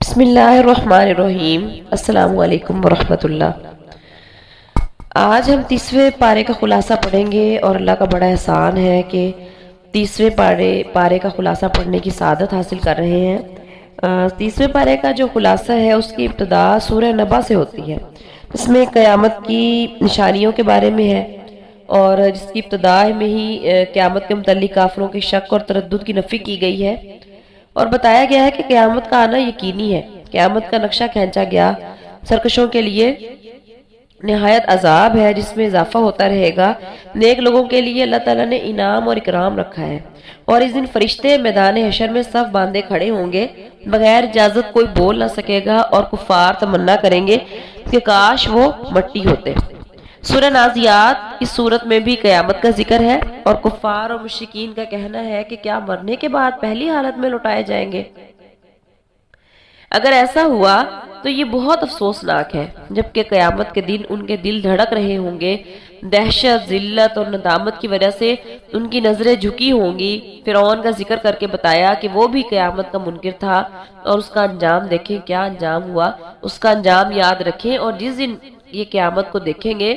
بسم اللہ الرحمن الرحیم۔ السلام علیکم ورحمۃ اللہ۔ آج ہم 30ویں پارے کا خلاصہ پڑھیں گے اور اللہ کا بڑا احسان ہے کہ 30ویں پارے کا خلاصہ پڑھنے کی سعادت حاصل کر رہے ہیں۔ 30ویں پارے کا جو خلاصہ ہے اس کی ابتدا سورہ نبا سے ہوتی ہے۔ اس میں قیامت کی نشانیوں کے بارے میں ہے اور جس کی ابتدا میں ہی قیامت کے متعلق کافروں کے شک اور تردد کی نفی کی گئی ہے اور بتایا گیا ہے کہ قیامت کا آنا یقینی ہے۔ قیامت کا نقشہ کھینچا گیا سرکشوں کے لیے نہایت عذاب ہے جس میں اضافہ ہوتا رہے گا۔ نیک لوگوں کے لیے اللہ تعالیٰ نے انعام اور اکرام رکھا ہے اور اس دن فرشتے میدان حشر میں صف باندھے کھڑے ہوں گے، بغیر اجازت کوئی بول نہ سکے گا اور کفار تمنا کریں گے کہ کاش وہ مٹی ہوتے۔ سورہ نازیات اس صورت میں بھی قیامت کا ذکر ہے اور کفار اور مشرکین کا کہنا ہے کہ کیا مرنے کے بعد پہلی حالت میں لوٹائے جائیں گے؟ اگر ایسا ہوا تو یہ بہت افسوسناک ہے، جبکہ قیامت کے دن ان کے دل دھڑک رہے ہوں گے۔ دہشت، ذلت اور ندامت کی وجہ سے ان کی نظریں جھکی ہوں گی۔ فرعون کا ذکر کر کے بتایا کہ وہ بھی قیامت کا منکر تھا اور اس کا انجام دیکھیں کیا انجام ہوا۔ اس کا انجام یاد رکھیں اور جس دن یہ قیامت کو دیکھیں گے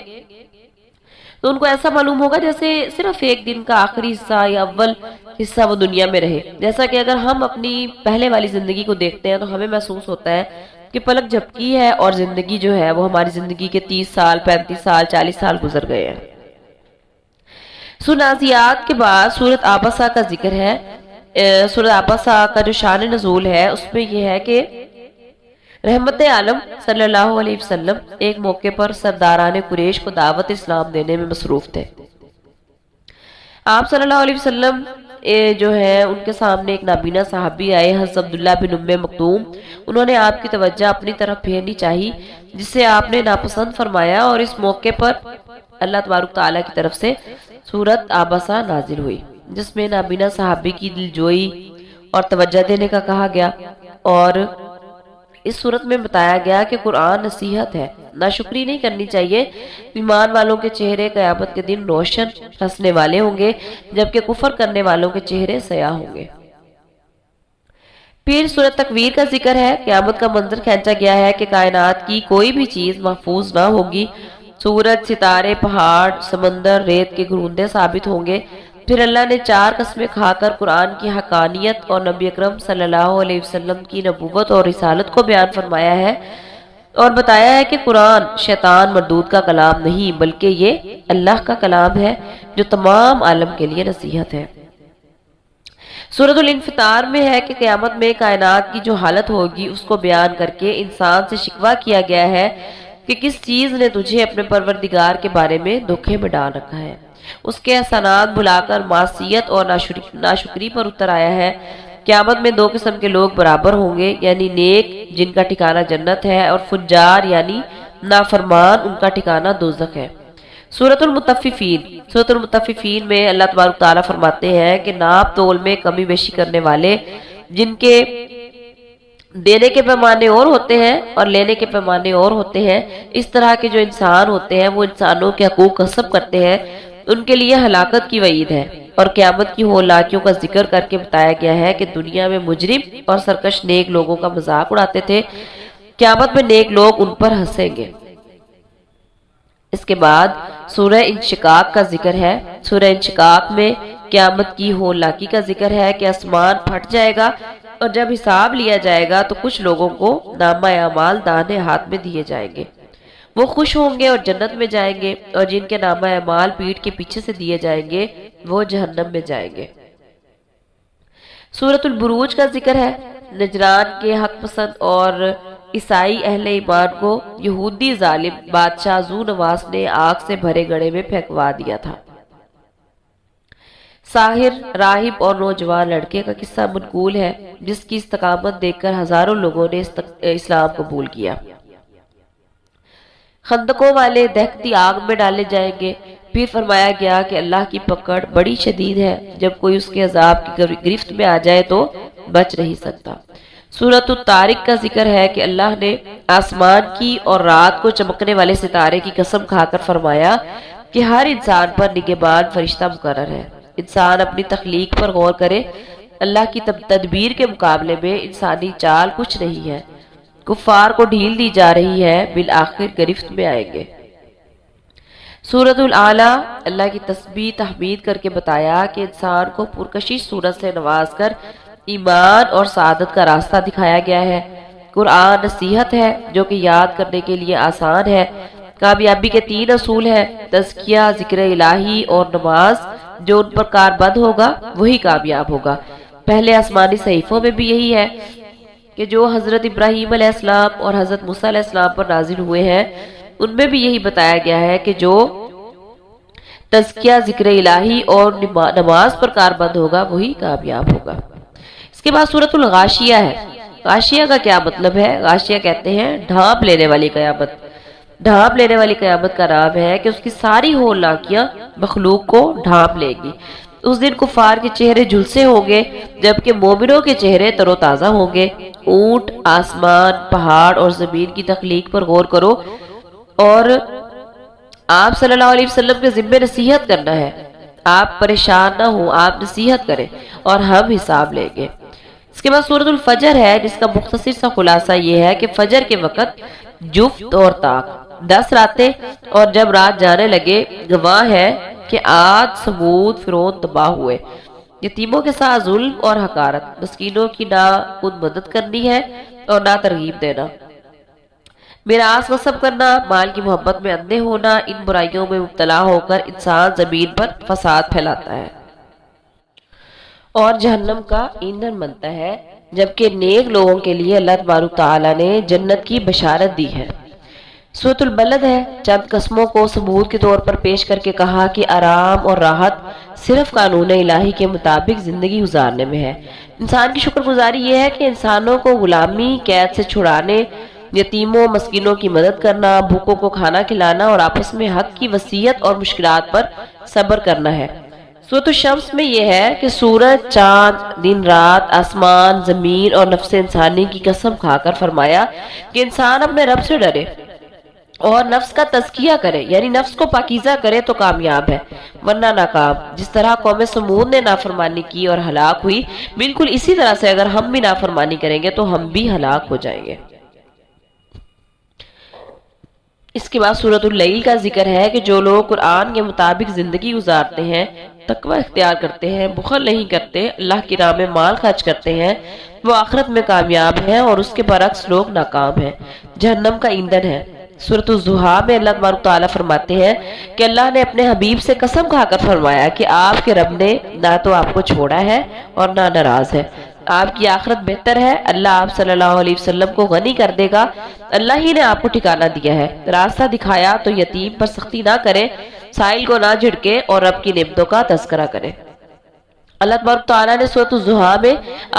تو ان کو ایسا معلوم ہوگا جیسے صرف ایک دن کا آخری حصہ یا اول حصہ وہ دنیا میں رہے۔ جیسا کہ اگر ہم اپنی پہلے والی زندگی کو دیکھتے ہیں تو ہمیں محسوس ہوتا ہے کہ پلک جھپکی ہے اور زندگی جو ہے وہ ہماری زندگی کے 30 سال، 35 سال، 40 سال گزر گئے ہیں۔ سورہ نازیات کے بعد سورۃ عبسہ کا ذکر ہے۔ سورۃ عبسہ کا جو شان نزول ہے اس میں یہ ہے کہ رحمت عالم صلی اللہ علیہ وسلم ایک موقع پر سرداران قریش کو دعوت اسلام دینے میں مصروف تھے۔ آپ صلی اللہ علیہ وسلم جو ہے ان کے سامنے ایک نابینا صحابی آئے، حضرت عبداللہ بن ام مکتوم۔ انہوں نے آپ کی توجہ اپنی طرف پھیرنی چاہی جسے آپ نے ناپسند فرمایا اور اس موقع پر اللہ تبارک تعالیٰ کی طرف سے سورۃ عبسہ نازل ہوئی جس میں نابینا صحابی کی دلجوئی اور توجہ دینے کا کہا گیا اور اس صورت میں بتایا گیا کہ قرآن نصیحت ہے، ناشکری نہیں کرنی چاہیے۔ ایمان والوں کے چہرے قیامت کے دن روشن ہنسنے والے ہوں گے جبکہ کفر کرنے والوں کے چہرے سیاہ ہوں گے۔ پھر سورۃ تکویر کا ذکر ہے۔ قیامت کا منظر کھینچا گیا ہے کہ کائنات کی کوئی بھی چیز محفوظ نہ ہوگی۔ سورج، ستارے، پہاڑ، سمندر، ریت کے گھروندے ثابت ہوں گے۔ پھر اللہ نے 4 قسمیں کھا کر قرآن کی حقانیت اور نبی اکرم صلی اللہ علیہ وسلم کی نبوت اور رسالت کو بیان فرمایا ہے اور بتایا ہے کہ قرآن شیطان مردود کا کلام نہیں بلکہ یہ اللہ کا کلام ہے جو تمام عالم کے لیے نصیحت ہے۔ سورۃ الانفطار میں ہے کہ قیامت میں کائنات کی جو حالت ہوگی اس کو بیان کر کے انسان سے شکوہ کیا گیا ہے کہ کس چیز نے تجھے اپنے پروردگار کے بارے میں دھوکے میں ڈال رکھا ہے۔ اس کے احسانات بھلا کر معصیت اور ناشکری پر اتر آیا ہے۔ قیامت میں 2 قسم کے لوگ برابر ہوں گے، یعنی نیک جن کا ٹھکانہ جنت ہے اور فجار یعنی نافرمان ان کا ٹھکانہ دوزخ ہے۔ سورۃ المطففین میں اللہ تبارک تعالیٰ فرماتے ہیں کہ ناپ تول میں کمی بیشی کرنے والے جن کے دینے کے پیمانے اور ہوتے ہیں اور لینے کے پیمانے اور ہوتے ہیں، اس طرح کے جو انسان ہوتے ہیں وہ انسانوں کے حقوق غصب کرتے ہیں، ان کے لیے ہلاکت کی وعید ہے۔ اور قیامت کی ہولناکیوں کا ذکر کر کے بتایا گیا ہے کہ دنیا میں مجرم اور سرکش نیک لوگوں کا مذاق اڑاتے تھے، قیامت میں نیک لوگ ان پر ہنسیں گے۔ اس کے بعد سورہ انشقاق کا ذکر ہے۔ سورہ انشقاق میں قیامت کی ہولناکی کا ذکر ہے کہ آسمان پھٹ جائے گا اور جب حساب لیا جائے گا تو کچھ لوگوں کو نامہ اعمال داہنے ہاتھ میں دیے جائیں گے، وہ خوش ہوں گے اور جنت میں جائیں گے، اور جن کے نامہ اعمال پیٹھ کے پیچھے سے دیے جائیں گے وہ جہنم میں جائیں گے۔ سورۃ البروج کا ذکر ہے۔ نجران کے حق پسند اور عیسائی اہل ایمان کو یہودی ظالم بادشاہ ذو نواس نے آگ سے بھرے گڑھے میں پھینکوا دیا تھا۔ ساحر، راہب اور نوجوان لڑکے کا قصہ منقول ہے جس کی استقامت دیکھ کر ہزاروں لوگوں نے اسلام قبول کیا۔ خندقوں والے دہکتی آگ میں ڈالے جائیں گے۔ پھر فرمایا گیا کہ اللہ کی پکڑ بڑی شدید ہے، جب کوئی اس کے عذاب کی گرفت میں آ جائے تو بچ نہیں سکتا۔ سورۃ الطارق کا ذکر ہے کہ اللہ نے آسمان کی اور رات کو چمکنے والے ستارے کی قسم کھا کر فرمایا کہ ہر انسان پر نگہبان فرشتہ مقرر ہے۔ انسان اپنی تخلیق پر غور کرے، اللہ کی تدبیر کے مقابلے میں انسانی چال کچھ نہیں ہے۔ کفار کو ڈھیل دی جا رہی ہے، بالآخر گرفت میں آئیں گے۔ سورۃ الاعلیٰ اللہ کی تسبیح تحمید کر کے بتایا کہ انسان کو پرکشش صورت سے نواز کر ایمان اور سعادت کا راستہ دکھایا گیا ہے۔ قرآن نصیحت ہے جو کہ یاد کرنے کے لیے آسان ہے۔ کامیابی کے 3 اصول ہیں: تزکیہ، ذکر الہی اور نماز۔ جو ان پر کاربند ہوگا وہی کامیاب ہوگا۔ پہلے آسمانی صحیفوں میں بھی یہی ہے کہ جو حضرت ابراہیم علیہ السلام اور حضرت موسیٰ علیہ السلام پر نازل ہوئے ہیں، ان میں بھی یہی بتایا گیا ہے کہ جو تزکیہ، ذکر الہی اور نماز پر کاربند ہوگا وہی کامیاب ہوگا۔ اس کے بعد سورۃ الغاشیہ ہے۔ غاشیہ کا کیا مطلب ہے؟ غاشیہ کہتے ہیں ڈھانپ لینے والی قیامت۔ ڈھانپ لینے والی قیامت کا نام ہے کہ اس کی ساری ہولناکیاں مخلوق کو ڈھانپ لے گی۔ اس دن کفار کے چہرے جھلسے ہوں گے جبکہ مومنوں کے چہرے تر و تازہ ہوں گے۔ اونٹ، آسمان، پہاڑ اور زمین کی تخلیق پر غور کرو اور آپ صلی اللہ علیہ وسلم کے ذمے نصیحت کرنا ہے۔ آپ پریشان نہ ہوں، آپ نصیحت کریں اور ہم حساب لیں گے۔ اس کے بعد سورۃ الفجر ہے جس کا مختصر سا خلاصہ یہ ہے کہ فجر کے وقت جفت اور طاق 10 راتیں، اور جب رات جانے لگے گواہ ہے کہ عاد، ثمود، فرعون تباہ ہوئے۔ یتیموں کے ساتھ ظلم اور حقارت، مسکینوں کی نہ خود مدد کرنی ہے اور نہ ترغیب دینا، میراث غصب کرنا، مال کی محبت میں اندھے ہونا، ان برائیوں میں مبتلا ہو کر انسان زمین پر فساد پھیلاتا ہے اور جہنم کا ایندھن بنتا ہے، جبکہ نیک لوگوں کے لیے اللہ تبارک تعالیٰ نے جنت کی بشارت دی ہے۔ سورۃ البلد ہے۔ چند قسموں کو ثبوت کے طور پر پیش کر کے کہا کہ آرام اور راحت صرف قانون الہی کے مطابق زندگی گزارنے میں ہے۔ انسان کی شکر گزاری یہ ہے کہ انسانوں کو غلامی قید سے چھڑانے، یتیموں مسکینوں کی مدد کرنا، بھوکوں کو کھانا کھلانا اور آپس میں حق کی وصیت اور مشکلات پر صبر کرنا ہے۔ سورۃ الشمس میں یہ ہے کہ سورج، چاند، دن رات، آسمان، زمین اور نفس انسانی کی قسم کھا کر فرمایا کہ انسان اپنے رب سے ڈرے اور نفس کا تزکیہ کرے، یعنی نفس کو پاکیزہ کرے تو کامیاب ہے ورنہ ناکام۔ جس طرح قوم سمود نے نافرمانی کی اور ہلاک ہوئی، بالکل اسی طرح سے اگر ہم بھی نافرمانی کریں گے تو ہم بھی ہلاک ہو جائیں گے۔ اس کے بعد سورۃ اللیل کا ذکر ہے کہ جو لوگ قرآن کے مطابق زندگی گزارتے ہیں، تقوی اختیار کرتے ہیں، بخل نہیں کرتے، اللہ کی راہ میں مال خرچ کرتے ہیں، وہ آخرت میں کامیاب ہیں، اور اس کے برعکس لوگ ناکام ہیں، جہنم کا ایندھن ہے۔ سورۃ الضحیٰ میں اللہ تبارک تعالیٰ فرماتے ہیں کہ اللہ نے اپنے حبیب سے قسم کھا کر فرمایا کہ آپ کے رب نے نہ تو آپ کو چھوڑا ہے اور نہ ناراض ہے، آپ کی آخرت بہتر ہے، اللہ آپ صلی اللہ علیہ وسلم کو غنی کر دے گا، اللہ ہی نے آپ کو ٹھکانہ دیا ہے، راستہ دکھایا تو یتیم پر سختی نہ کرے، سائل کو نہ جھڑکے اور رب کی نعمتوں کا تذکرہ کرے۔ اللہ تبارک تعالیٰ نے سورۃ الضحیٰ میں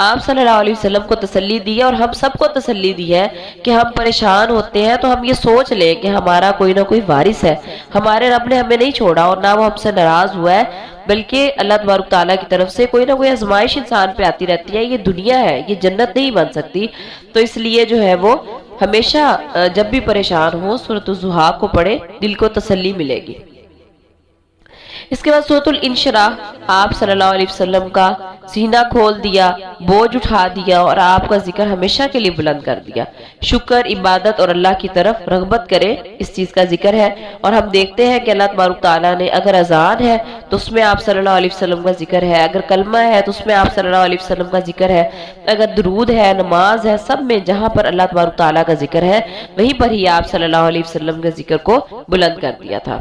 آپ صلی اللہ علیہ وسلم کو تسلی دی ہے اور ہم سب کو تسلی دی ہے کہ ہم پریشان ہوتے ہیں تو ہم یہ سوچ لیں کہ ہمارا کوئی نہ کوئی وارث ہے، ہمارے رب نے ہمیں نہیں چھوڑا اور نہ وہ ہم سے ناراض ہوا ہے، بلکہ اللہ تبارک تعالیٰ کی طرف سے کوئی نہ کوئی آزمائش انسان پہ آتی رہتی ہے۔ یہ دنیا ہے، یہ جنت نہیں بن سکتی، تو اس لیے جو ہے وہ ہمیشہ جب بھی پریشان ہو سورۃ الضحیٰ کو پڑھے، دل کو تسلی ملے گی۔ اس کے بعد سورۃ الانشراح، آپ صلی اللہ علیہ وسلم کا سینہ کھول دیا، بوجھ اٹھا دیا اور آپ کا ذکر ہمیشہ کے لیے بلند کر دیا۔ شکر، عبادت اور اللہ کی طرف رغبت کرے، اس چیز کا ذکر ہے، اور ہم دیکھتے ہیں کہ اللہ تبارک تعالیٰ نے اگر اذان ہے تو اس میں آپ صلی اللہ علیہ وسلم کا ذکر ہے، اگر کلمہ ہے تو اس میں آپ صلی اللہ علیہ وسلم کا ذکر ہے، اگر درود ہے، نماز ہے، سب میں جہاں پر اللہ تبارک تعالیٰ کا ذکر ہے وہیں پر ہی آپ صلی اللہ علیہ وسلم کے ذکر کو بلند کر دیا تھا۔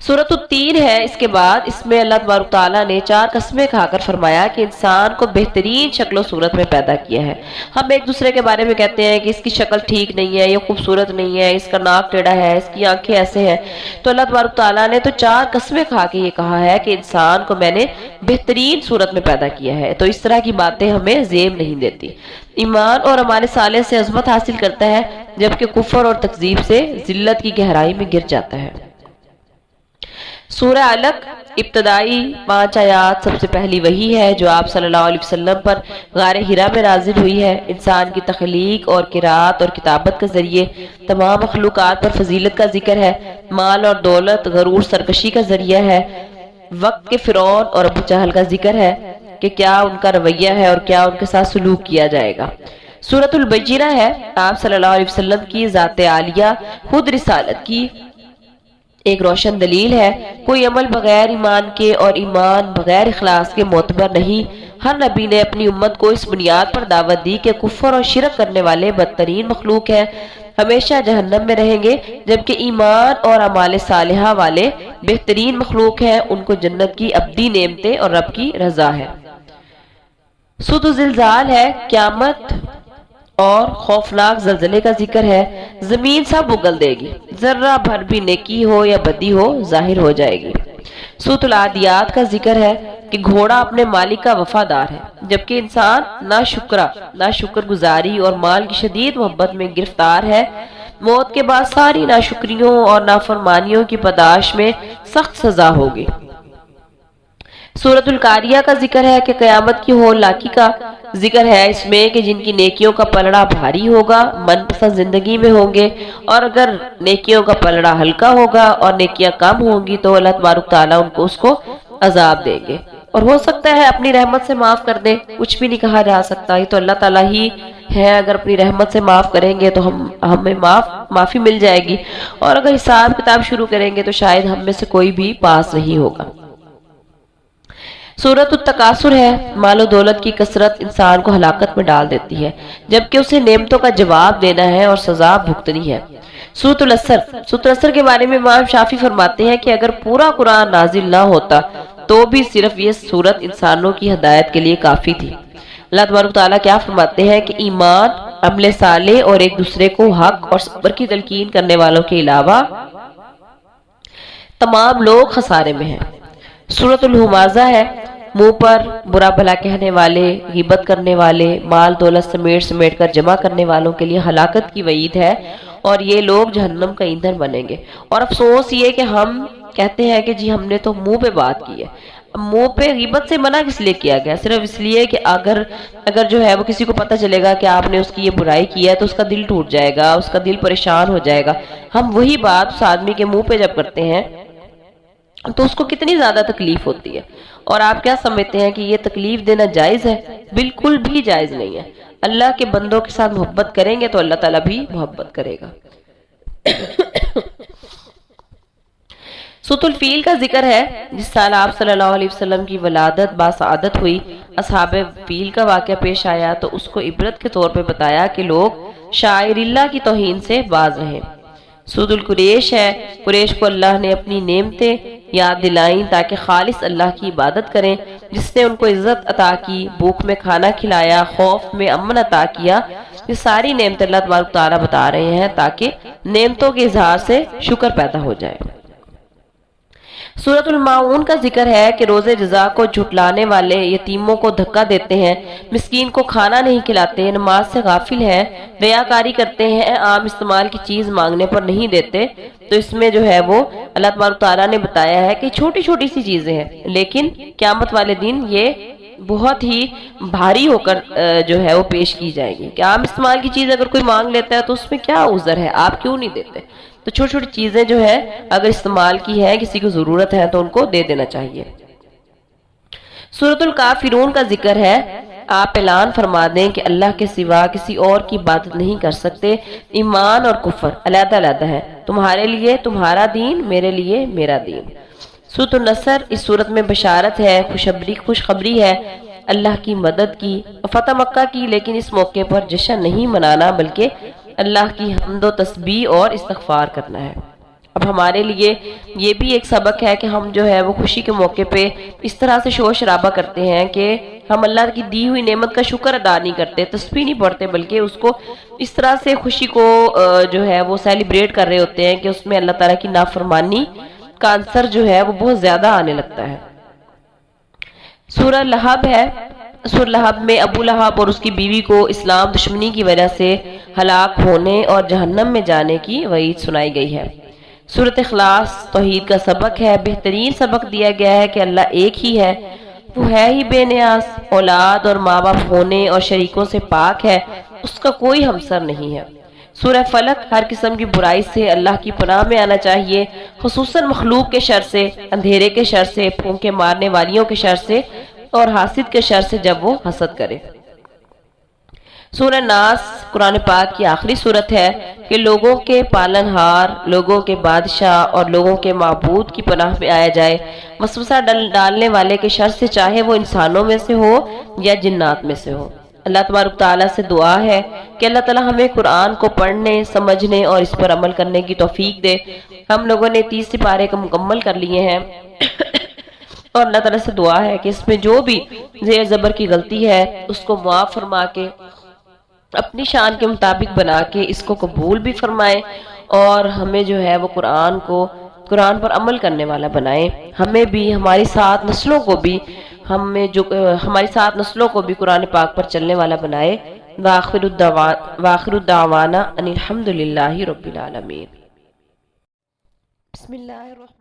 سورۃ التین ہے۔ اس کے بعد اس میں اللہ تبارک تعالیٰ نے 4 قسمیں کھا کر فرمایا کہ انسان کو بہترین شکل و صورت میں پیدا کیا ہے۔ ہم ایک دوسرے کے بارے میں کہتے ہیں کہ اس کی شکل ٹھیک نہیں ہے، یہ خوبصورت نہیں ہے، اس کا ناک ٹیڑھا ہے، اس کی آنکھیں ایسے ہیں، تو اللہ تبارک تعالیٰ نے تو 4 قسمیں کھا کے یہ کہا ہے کہ انسان کو میں نے بہترین صورت میں پیدا کیا ہے، تو اس طرح کی باتیں ہمیں زیب نہیں دیتی۔ ایمان اور اعمال صالح سے عظمت حاصل کرتا ہے، جبکہ کفر اور تکذیب سے ذلت کی گہرائی میں گر جاتا ہے۔ سورہ علق ابتدائی 5 آیات سب سے پہلی وحی ہے جو آپ صلی اللہ علیہ وسلم پر غار حرا میں نازل ہوئی ہے۔ انسان کی تخلیق اور قرات اور کتابت کے ذریعے تمام مخلوقات پر فضیلت کا ذکر ہے، مال اور دولت، غرور، سرکشی کا ذریعہ ہے، وقت کے فرعون اور ابو جہل کا ذکر ہے کہ کیا ان کا رویہ ہے اور کیا ان کے ساتھ سلوک کیا جائے گا۔ سورۃ البینہ ہے آپ صلی اللہ علیہ وسلم کی ذات عالیہ خود رسالت کی ایک روشن دلیل ہے۔ کوئی عمل بغیر ایمان کے اور ایمان بغیر اخلاص کے معتبر نہیں۔ ہر نبی نے اپنی امت کو اس بنیاد پر دعوت دی کہ کفر اور شرک کرنے والے بدترین مخلوق ہیں، ہمیشہ جہنم میں رہیں گے، جبکہ ایمان اور اعمال صالحہ والے بہترین مخلوق ہیں، ان کو جنت کی ابدی نعمتیں اور رب کی رضا ہے۔ سورۃ الزلزال ہے، قیامت اور خوفناک زلزلے کا ذکر ہے۔ زمین سب اگل دے گی، ذرہ بھر بھی نیکی ہو یا بدی ہو ظاہر ہو جائے گی۔ سورۃ العادیات کا ذکر ہے کہ گھوڑا اپنے مالک کا وفادار ہے، جبکہ انسان ناشکر گزاری اور مال کی شدید محبت میں گرفتار ہے۔ موت کے بعد ساری ناشکریوں اور نافرمانیوں کی پاداش میں سخت سزا ہوگی۔ سورۃ القاریہ کا ذکر ہے کہ قیامت کی ہولناکی کا ذکر ہے اس میں کہ جن کی نیکیوں کا پلڑا بھاری ہوگا من پسند زندگی میں ہوں گے، اور اگر نیکیوں کا پلڑا ہلکا ہوگا اور نیکیاں کم ہوں گی تو اللہ تبارک تعالیٰ اس کو عذاب دیں گے، اور ہو سکتا ہے اپنی رحمت سے معاف کر دے۔ کچھ بھی نہیں کہا جا سکتا، یہ تو اللہ تعالیٰ ہی ہے، اگر اپنی رحمت سے معاف کریں گے تو ہمیں معافی مل جائے گی، اور اگر حساب کتاب شروع کریں گے تو شاید ہم میں سے کوئی بھی پاس نہیں ہوگا۔ سورۃ التکاثر ہے، مال و دولت کی کثرت انسان کو ہلاکت میں ڈال دیتی ہے، جبکہ اسے نعمتوں کا جواب دینا ہے اور سزا بھگتنی ہے۔ سورۃ العصر کے بارے میں امام شافعی فرماتے ہیں کہ اگر پورا قرآن نازل نہ ہوتا تو بھی صرف یہ سورت انسانوں کی ہدایت کے لیے کافی تھی۔ اللہ تبارک تعالیٰ کیا فرماتے ہیں کہ ایمان، عمل صالح اور ایک دوسرے کو حق اور صبر کی تلقین کرنے والوں کے علاوہ تمام لوگ خسارے میں ہیں۔ سورۃ الہمازہ ہے، منہ پر برا بھلا کہنے والے، غیبت کرنے والے، مال دولت سمیٹ کر جمع کرنے والوں کے لیے ہلاکت کی وعید ہے، اور یہ لوگ جہنم کا ایندھن بنیں گے۔ اور افسوس یہ کہ ہم کہتے ہیں کہ جی ہم نے تو منہ پہ بات کی ہے۔ منہ پہ غیبت سے منع کس لیے کیا گیا؟ صرف اس لیے کہ اگر جو ہے وہ کسی کو پتہ چلے گا کہ آپ نے اس کی یہ برائی کی ہے تو اس کا دل ٹوٹ جائے گا، اس کا دل پریشان ہو جائے گا۔ ہم وہی بات اس آدمی کے منہ پہ جب کرتے ہیں تو اس کو کتنی زیادہ تکلیف ہوتی ہے، اور آپ کیا سمجھتے ہیں کہ یہ تکلیف دینا جائز ہے؟ بالکل بھی جائز نہیں ہے۔ اللہ کے بندوں کے ساتھ محبت کریں گے تو اللہ تعالیٰ بھی محبت کرے گا۔ سورۃ الفیل کا ذکر ہے، جس سال آپ صلی اللہ علیہ وسلم کی ولادت باسعادت ہوئی، اصحاب فیل کا واقعہ پیش آیا تو اس کو عبرت کے طور پہ بتایا کہ لوگ شاعر اللہ کی توہین سے باز رہیں۔ سورۃ القریش ہے، قریش کو اللہ نے اپنی نعمتیں یاد دلائیں تاکہ خالص اللہ کی عبادت کریں، جس نے ان کو عزت عطا کی، بھوک میں کھانا کھلایا، خوف میں امن عطا کیا۔ یہ ساری نعمتیں اللہ تبارک تعالیٰ بتا رہے ہیں تاکہ نعمتوں کے اظہار سے شکر پیدا ہو جائے۔ سورۃ الماعون کا ذکر ہے کہ روز جزا کو جھٹلانے والے یتیموں کو دھکا دیتے ہیں، مسکین کو کھانا نہیں کھلاتے، نماز سے غافل ہیں، ریاکاری کرتے ہیں، عام استعمال کی چیز مانگنے پر نہیں دیتے۔ تو اس میں جو ہے وہ اللہ تبارک تعالیٰ نے بتایا ہے کہ چھوٹی چھوٹی سی چیزیں ہیں، لیکن قیامت والے دن یہ بہت ہی بھاری ہو کر جو ہے وہ پیش کی جائے گی کہ عام استعمال کی چیز اگر کوئی مانگ لیتا ہے تو اس میں کیا عذر ہے، آپ کیوں نہیں دیتے؟ تو چھوٹی چھوٹی چیزیں جو ہے اگر استعمال کی ہے، کسی کو ضرورت ہے تو ان کو دے دینا چاہیے۔ سورۃ الکافرون کا ذکر ہے، آپ اعلان فرما دیں کہ اللہ کے سوا کسی اور کی عبادت نہیں کر سکتے، ایمان اور کفر علیحدہ علیحدہ ہے، تمہارے لیے تمہارا دین، میرے لیے میرا دین۔ سورۃ النصر اس سورت میں بشارت ہے، خوشخبری ہے اللہ کی مدد کی، فتح مکہ کی، لیکن اس موقع پر جشن نہیں منانا بلکہ اللہ کی حمد و تسبیح اور استغفار کرنا ہے۔ اب ہمارے لیے یہ بھی ایک سبق ہے کہ ہم جو ہے وہ خوشی کے موقع پہ اس طرح سے شور شرابہ کرتے ہیں کہ ہم اللہ کی دی ہوئی نعمت کا شکر ادا نہیں کرتے، تسبیح نہیں پڑھتے، بلکہ اس کو اس طرح سے خوشی کو جو ہے وہ سیلیبریٹ کر رہے ہوتے ہیں کہ اس میں اللہ تعالیٰ کی نافرمانی کا عنصر جو ہے وہ بہت زیادہ آنے لگتا ہے۔ سورہ لہب ہے، سورہ لہب میں ابو لہب اور اس کی بیوی کو اسلام دشمنی کی وجہ سے ہلاک ہونے اور جہنم میں جانے کی وعید سنائی گئی ہے۔ سورۃ اخلاص توحید کا سبق ہے، بہترین سبق دیا گیا ہے کہ اللہ ایک ہی ہے، وہ ہے ہی بے نیاز، اولاد اور ماں باپ ہونے اور شریکوں سے پاک ہے، اس کا کوئی ہمسر نہیں ہے۔ سورہ فلق ہر قسم کی برائی سے اللہ کی پناہ میں آنا چاہیے، خصوصاً مخلوق کے شر سے، اندھیرے کے شر سے، پھونکے مارنے والیوں کے شر سے اور حاسد کے شر سے جب وہ حسد کرے۔ سورہ ناس قرآن پاک کی آخری صورت ہے کہ لوگوں کے پالن ہار، لوگوں کے بادشاہ اور لوگوں کے معبود کی پناہ میں آیا جائے، وسوسہ ڈالنے والے کے شر سے، چاہے وہ انسانوں میں سے ہو یا جنات میں سے ہو۔ اللہ تبارک تعالیٰ سے دعا ہے کہ اللہ تعالیٰ ہمیں قرآن کو پڑھنے، سمجھنے اور اس پر عمل کرنے کی توفیق دے۔ ہم لوگوں نے 30 پارے کو مکمل کر لیے ہیں اور اللہ تعالیٰ سے دعا ہے کہ اس میں جو بھی زیر زبر کی غلطی ہے اس کو معاف فرما کے، اپنی شان کے مطابق بنا کے اس کو قبول بھی فرمائے، اور ہمیں جو ہے وہ قرآن پر عمل کرنے والا بنائے۔ ہمیں بھی، ہماری 7 نسلوں کو بھی، ہماری 7 نسلوں کو بھی قرآن پاک پر چلنے والا بنائے۔ وآخر الدعوانا ان الحمد للہ رب العالمین۔ بسم اللہ الرحمن